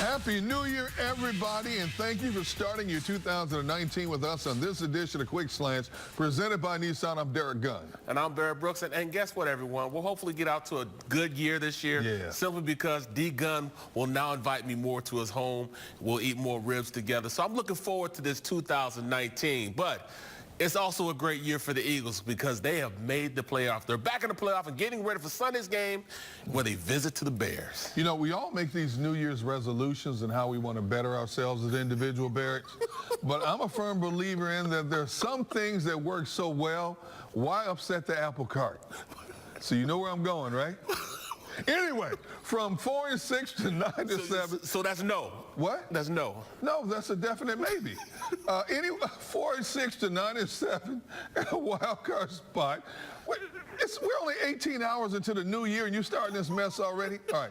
Happy New Year, everybody, and thank you for starting your 2019 with us on this edition of Quick Slants, presented by Nissan. I'm Derek Gunn. And I'm Barrett Brooks. And guess what, everyone? We'll hopefully get out to a good year this year, simply because D. Gunn will now invite me more to his home. We'll eat more ribs together. So I'm looking forward to this 2019. But it's also a great year for the Eagles because they have made the playoff. They're back in the playoff and getting ready for Sunday's game where they visit to the Bears. You know, we all make these New Year's resolutions and how we want to better ourselves as individual Barrett. But I'm a firm believer in that there are some things that work so well. Why upset the apple cart? So you know where I'm going, right? Anyway, from 4-6 to 9-7. So that's no. What? That's no. No, that's a definite maybe. Anyway, 4-6 to 9-7 and a wild card spot. We're only 18 hours into the new year and you're starting this mess already? All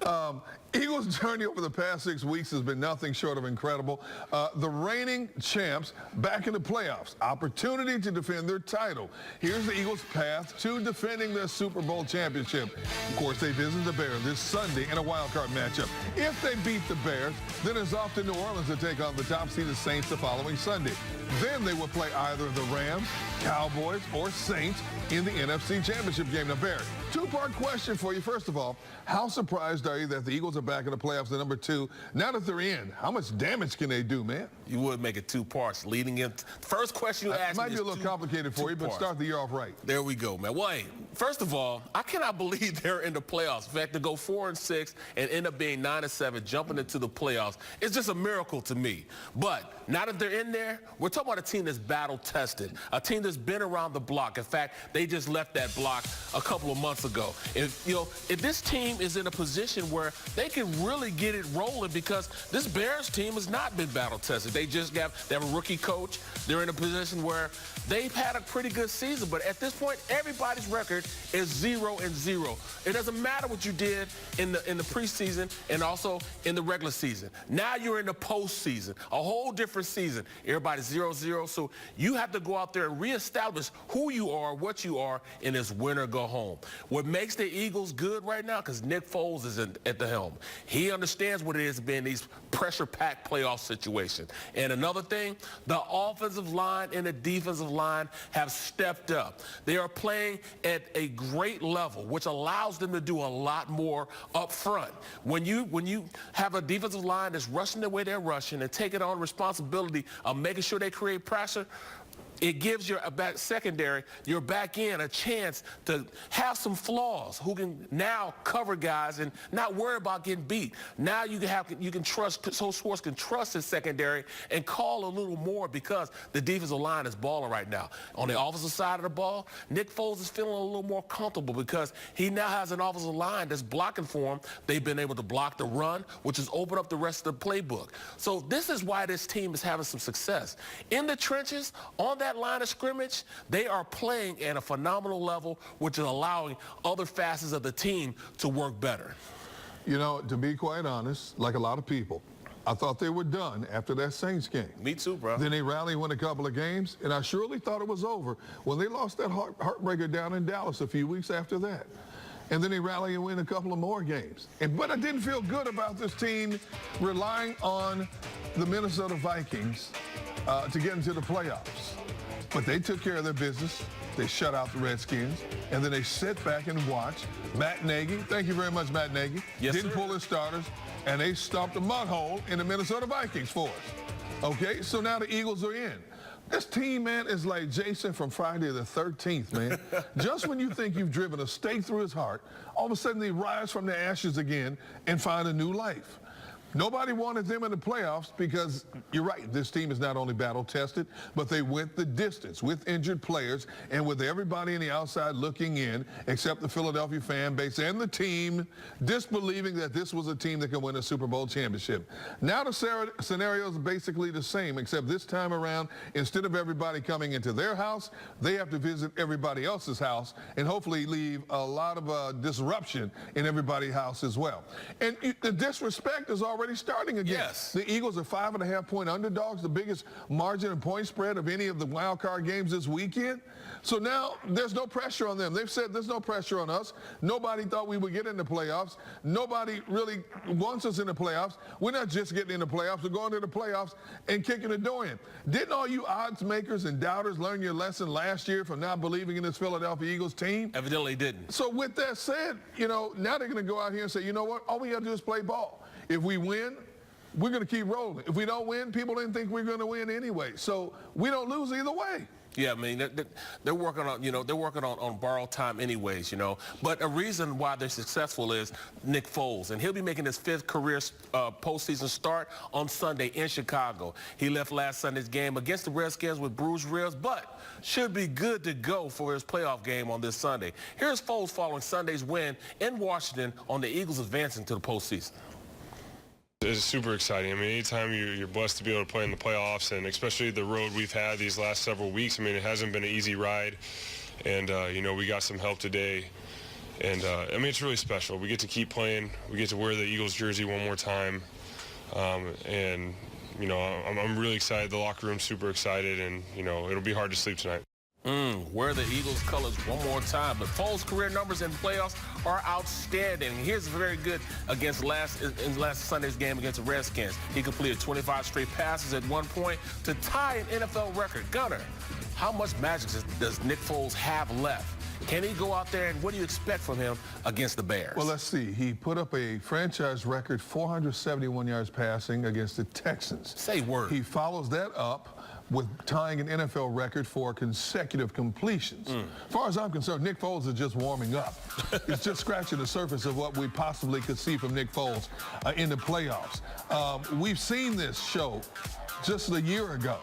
right. Eagles' journey over the past 6 weeks has been nothing short of incredible. The reigning champs back in the playoffs. Opportunity to defend their title. Here's the Eagles' path to defending their Super Bowl championship. Of course, they visit the Bears this Sunday in a wild card matchup. If they beat the Bears, then it's off to New Orleans to take on the top-seeded Saints the following Sunday. Then they will play either the Rams, Cowboys, or Saints in the NFC Championship game. Now, Barrett, two-part question for you. First of all, how surprised are you that the Eagles are back in the playoffs? And number two, now that they're in, how much damage can they do, man? You would make it two parts leading in. First question you asked me might be a little complicated for you, but start the year off right. There we go, man. Well, hey, first of all, I cannot believe they're in the playoffs. In fact, to go 4-6 and end up being 9-7, jumping into the playoffs, it's just a miracle to me. But now that they're in there, we're talking about a team that's battle-tested, a team that's been around the block. In fact, they just left that block a couple of months ago. If this team is in a position where they can really get it rolling, because this Bears team has not been battle-tested. They have a rookie coach. They're in a position where they've had a pretty good season, but at this point, everybody's record is 0-0. It doesn't matter what you did in the preseason and also in the regular season. Now you're in the postseason, a whole different season. Everybody's 0-0, so you have to go out there and reestablish who you are, what you are in this win or go home. What makes the Eagles good right now, because Nick Foles is at the helm. He understands what it is to be in these pressure-packed playoff situations. And another thing, the offensive line and the defensive line have stepped up. They are playing at a great level, which allows them to do a lot more up front. When you have a defensive line that's rushing the way they're rushing and taking on responsibility of making sure they create pressure, it gives your secondary, your back end, a chance to have some flaws who can now cover guys and not worry about getting beat. Now you can trust, so Schwartz can trust his secondary and call a little more because the defensive line is balling right now. On the offensive side of the ball, Nick Foles is feeling a little more comfortable because he now has an offensive line that's blocking for him. They've been able to block the run, which has opened up the rest of the playbook. So this is why this team is having some success. In the trenches, on that line of scrimmage, they are playing at a phenomenal level, which is allowing other facets of the team to work better. You know, to be quite honest, like a lot of people, I thought they were done after that Saints game. Me too, bro. Then they rallied, won a couple of games, and I surely thought it was over when they lost that heartbreaker down in Dallas a few weeks after that. And then they rally and win a couple of more games. But I didn't feel good about this team relying on the Minnesota Vikings to get into the playoffs. But they took care of their business. They shut out the Redskins. And then they sit back and watch Matt Nagy. Thank you very much, Matt Nagy. Yes, Didn't sir. pull his starters. And they stomped a mud hole in the Minnesota Vikings for us. Okay, so now the Eagles are in. This team, man, is like Jason from Friday the 13th, man. Just when you think you've driven a stake through his heart, all of a sudden they rise from the ashes again and find a new life. Nobody wanted them in the playoffs because, you're right, this team is not only battle-tested, but they went the distance with injured players and with everybody on the outside looking in, except the Philadelphia fan base and the team, disbelieving that this was a team that could win a Super Bowl championship. Now the scenario is basically the same, except this time around, instead of everybody coming into their house, they have to visit everybody else's house and hopefully leave a lot of disruption in everybody's house as well. And the disrespect is already already starting again. Yes. The Eagles are 5.5-point underdogs, the biggest margin and point spread of any of the wild card games this weekend. So now there's no pressure on them. They've said there's no pressure on us. Nobody thought we would get in the playoffs. Nobody really wants us in the playoffs. We're not just getting in the playoffs. We're going to the playoffs and kicking the door in. Didn't all you odds makers and doubters learn your lesson last year from not believing in this Philadelphia Eagles team? Evidently didn't. So with that said, now they're going to go out here and say, you know what? All we got to do is play ball. If we win, we're going to keep rolling. If we don't win, people didn't think we're going to win anyway. So we don't lose either way. Yeah, I mean, they're working on, they're working on borrowed time anyways, But a reason why they're successful is Nick Foles, and he'll be making his 5th career postseason start on Sunday in Chicago. He left last Sunday's game against the Redskins with bruised ribs, but should be good to go for his playoff game on this Sunday. Here's Foles following Sunday's win in Washington on the Eagles advancing to the postseason. It's super exciting. I mean, anytime you're blessed to be able to play in the playoffs, and especially the road we've had these last several weeks, I mean, it hasn't been an easy ride. And, we got some help today. And, I mean, it's really special. We get to keep playing. We get to wear the Eagles jersey one more time. I'm really excited. The locker room's super excited, and, it'll be hard to sleep tonight. Wear the Eagles colors one more time. But Foles' career numbers in playoffs are outstanding. Here's very good against last Sunday's game against the Redskins. He completed 25 straight passes at one point to tie an NFL record. Gunner, how much magic does Nick Foles have left? Can he go out there, and what do you expect from him against the Bears? Well, let's see. He put up a franchise record 471 yards passing against the Texans. Say word. He follows that up with tying an NFL record for consecutive completions. As far as I'm concerned, Nick Foles is just warming up. It's just scratching the surface of what we possibly could see from Nick Foles in the playoffs. We've seen this show just a year ago.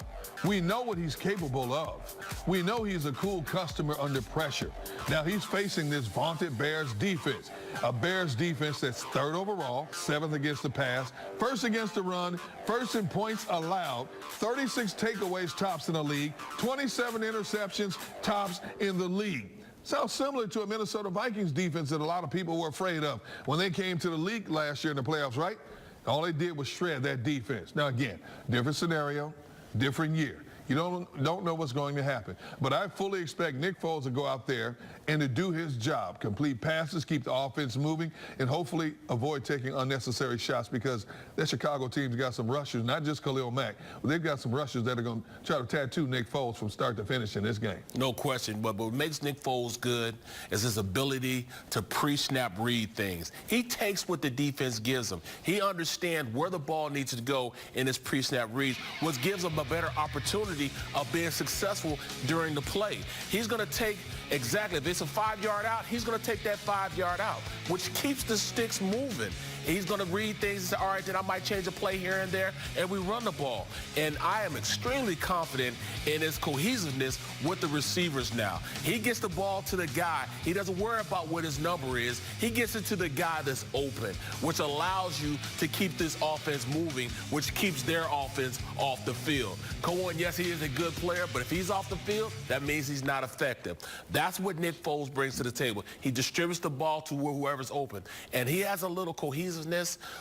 We know what he's capable of. We know he's a cool customer under pressure. Now he's facing this vaunted Bears defense, a Bears defense that's 3rd overall, 7th against the pass, 1st against the run, 1st in points allowed, 36 takeaways tops in the league, 27 interceptions tops in the league. Sounds similar to a Minnesota Vikings defense that a lot of people were afraid of when they came to the league last year in the playoffs, right? All they did was shred that defense. Now again, different scenario, different year. You don't know what's going to happen. But I fully expect Nick Foles to go out there and to do his job, complete passes, keep the offense moving, and hopefully avoid taking unnecessary shots, because that Chicago team's got some rushers, not just Khalil Mack, but they've got some rushers that are going to try to tattoo Nick Foles from start to finish in this game. No question, but what makes Nick Foles good is his ability to pre-snap read things. He takes what the defense gives him. He understands where the ball needs to go in his pre-snap reads, which gives him a better opportunity of being successful during the play. He's going to take exactly, if it's a 5-yard out, he's going to take that 5-yard out, which keeps the sticks moving. He's going to read things and say, all right, then I might change a play here and there, and we run the ball. And I am extremely confident in his cohesiveness with the receivers now. He gets the ball to the guy. He doesn't worry about what his number is. He gets it to the guy that's open, which allows you to keep this offense moving, which keeps their offense off the field. Cohen, yes, he is a good player, but if he's off the field, that means he's not effective. That's what Nick Foles brings to the table. He distributes the ball to whoever's open, and he has a little cohesiveness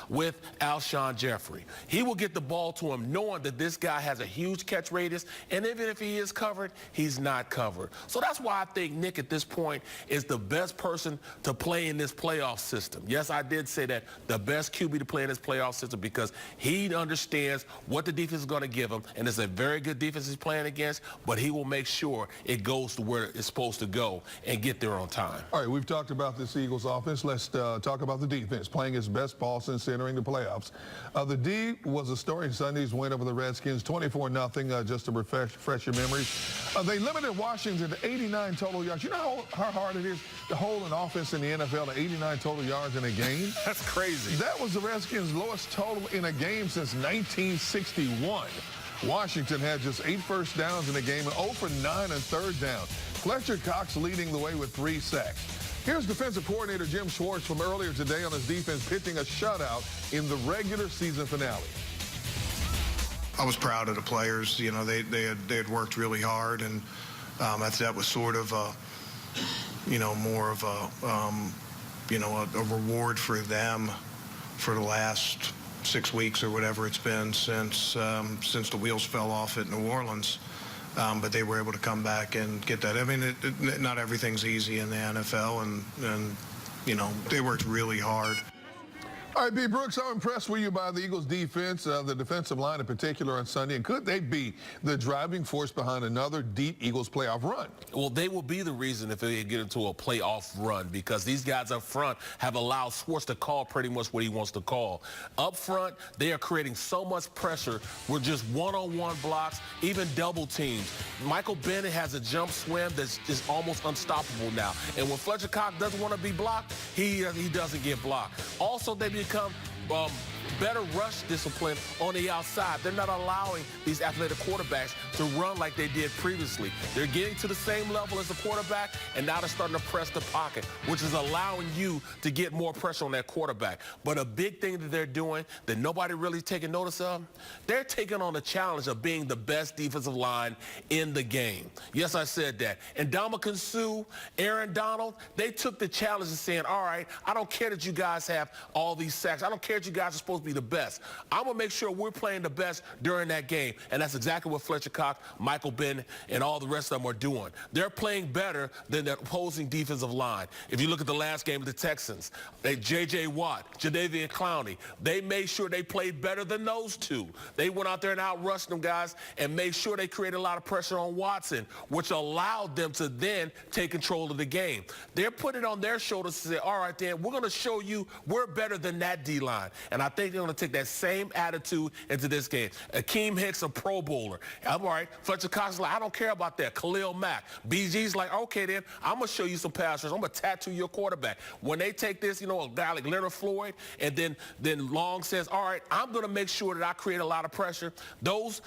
with Alshon Jeffrey. He will get the ball to him knowing that this guy has a huge catch radius, and even if he is covered, he's not covered. So that's why I think Nick at this point is the best person to play in this playoff system. Yes, I did say that, the best QB to play in this playoff system, because he understands what the defense is going to give him, and it's a very good defense he's playing against, but he will make sure it goes to where it's supposed to go and get there on time. All right, we've talked about this Eagles offense. Let's talk about the defense, playing its best ball since entering the playoffs. The D was a story in Sunday's win over the Redskins, 24-0, just to refresh your memories. They limited Washington to 89 total yards. You know how hard it is to hold an offense in the NFL to 89 total yards in a game? That's crazy. That was the Redskins' lowest total in a game since 1961. Washington had just 8 first downs in the game and 0 for 9 on 3rd down. Fletcher Cox leading the way with 3 sacks. Here's defensive coordinator Jim Schwartz from earlier today on his defense pitching a shutout in the regular season finale. I was proud of the players. You know, they had worked really hard, and that was sort of a, more of a, a reward for them for the last 6 weeks or whatever it's been since the wheels fell off at New Orleans. But they were able to come back and get that. I mean, not everything's easy in the NFL, and you know, they worked really hard. All right, B. Brooks, how impressed were you by the Eagles' defense, the defensive line in particular on Sunday, and could they be the driving force behind another deep Eagles playoff run? Well, they will be the reason if they get into a playoff run, because these guys up front have allowed Schwartz to call pretty much what he wants to call. Up front, they are creating so much pressure with just one-on-one blocks, even double teams. Michael Bennett has a jump swim that's just almost unstoppable now. And when Fletcher Cox doesn't want to be blocked, he doesn't get blocked. Also, they become better rush discipline on the outside. They're not allowing these athletic quarterbacks to run like they did previously. They're getting to the same level as the quarterback, and now they're starting to press the pocket, which is allowing you to get more pressure on that quarterback. But a big thing that they're doing that nobody really taking notice of, they're taking on the challenge of being the best defensive line in the game. Yes, I said that. And Ndamukong Suh, Aaron Donald, they took the challenge of saying, all right, I don't care that you guys have all these sacks. I don't care that you guys are supposed to be the best. I'm going to make sure we're playing the best during that game. And that's exactly what Fletcher Cox, Michael Bennett, and all the rest of them are doing. They're playing better than the opposing defensive line. If you look at the last game of the Texans, J.J. Watt, Jadeveon Clowney, they made sure they played better than those two. They went out there and outrushed them guys and made sure they created a lot of pressure on Watson, which allowed them to then take control of the game. They're putting it on their shoulders to say, all right, then, we're going to show you we're better than that D-line. And I think they're going to take that same attitude into this game. Akeem Hicks, a Pro Bowler. All right, Fletcher Cox is like, I don't care about that. Khalil Mack. BG's like, okay, then, I'm going to show you some pass rush. I'm going to tattoo your quarterback. When they take this, you know, a guy like Leonard Floyd, and then Long says, all right, I'm going to make sure that I create a lot of pressure. Those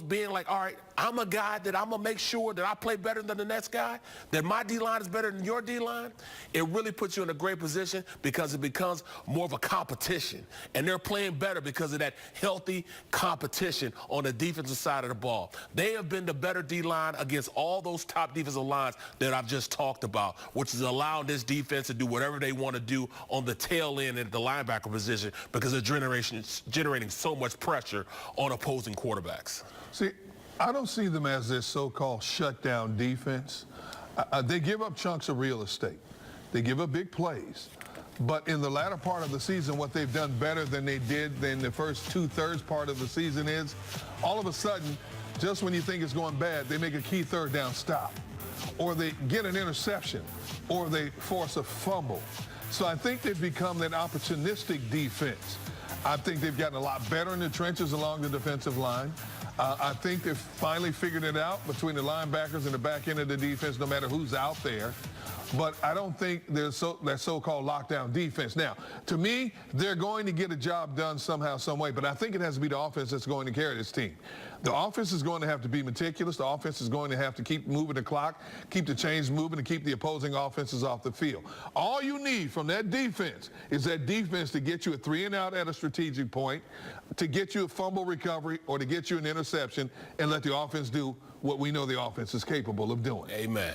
being like, all right, I'm a guy that I'm going to make sure that I play better than the next guy, that my D-line is better than your D-line. It really puts you in a great position because it becomes more of a competition. And they're playing better because of that healthy competition on the defensive side of the ball. They have been the better D-line against all those top defensive lines that I've just talked about, which is allowing this defense to do whatever they want to do on the tail end at the linebacker position because they're generating so much pressure on opposing quarterbacks. See, I don't see them as this so-called shutdown defense. They give up chunks of real estate. They give up big plays. But in the latter part of the season, what they've done better than they did in the first two-thirds part of the season is, all of a sudden, just when you think it's going bad, they make a key third down stop, or they get an interception, or they force a fumble. So I think they've become that opportunistic defense. I think they've gotten a lot better in the trenches along the defensive line. I think they've finally figured it out between the linebackers and the back end of the defense, no matter who's out there. But I don't think there's that so-called lockdown defense. Now, to me, they're going to get a job done somehow, some way, but I think it has to be the offense that's going to carry this team. The offense is going to have to be meticulous. The offense is going to have to keep moving the clock, keep the chains moving, and keep the opposing offenses off the field. All you need from that defense is that defense to get you a 3-and-out at a strategic point, to get you a fumble recovery, or to get you an interception, and let the offense do what we know the offense is capable of doing. Amen.